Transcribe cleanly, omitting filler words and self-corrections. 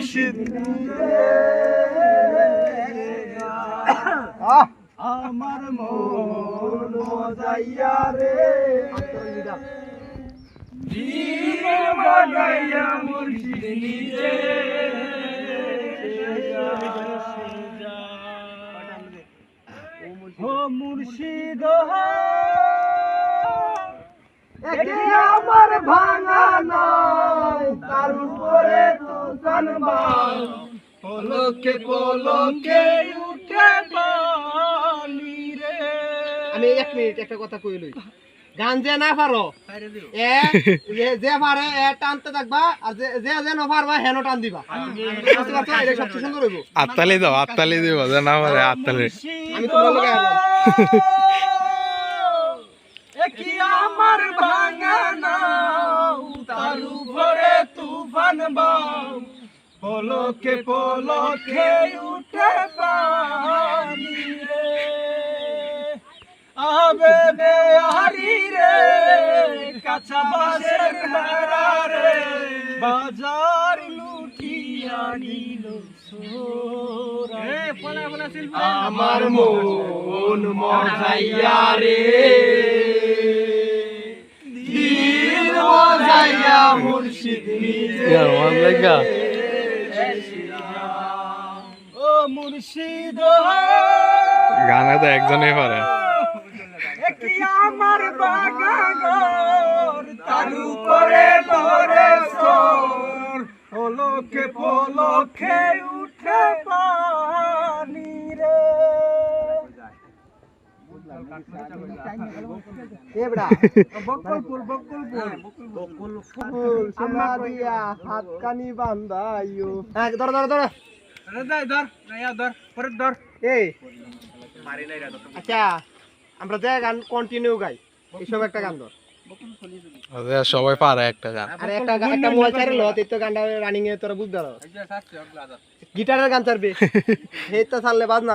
মুর্শিদ আমার মন মজাইয়া রে দিল বাগাইয়া মুর্শিদ নিজে ও মুর্শিদ একে আমার ভাঙা নয় তার উপরে তুফান বায় পলকে পলকে উঠে পানি রে। আমি 1 মিনিট একটা কথা কই লই, গান যে না পারো যে পারে টানতে থাকবা, আর যে না পারবা হেন টান দিবা। বুঝতে পারছো? এটা সবচেয়ে সুন্দর হইব। আত্তালি দাও, আত্তালি দিব, যে না পারে আত্তালি। আমি তোমার লগে আইলাম। কি আমার ভাঙা নাও তার উপরে তুফান বাও পলকে পলকে উঠে পানি রে। আবে বেহারি রে কাঁচা বাঁশের বেড়া রে বাজার লুটিয়া নিল ছোরা। আমার মন মজাইয়া রে দিল মজাইয়া মুর্শিদ নিজে ও মুর্শিদ গানে তো একজনই পারে। কি আমার বাগান তার উপরে লরে সোর পলকে পলকে উঠে পানি রে। হাতকানি বান্ধাইও ধর ধর ধর আচ্ছা, আমরা যে গান কন্টিনিউ গাই, এইসব একটা গান ধর। সবাই পারে একটা গান। আর একটা মোবাইল চাইলে লত এই তো গানটা রানিং এ তোরা বুঝতে পারো। গিটারের গান চারবে এই তো ছাড়লে বাজ না।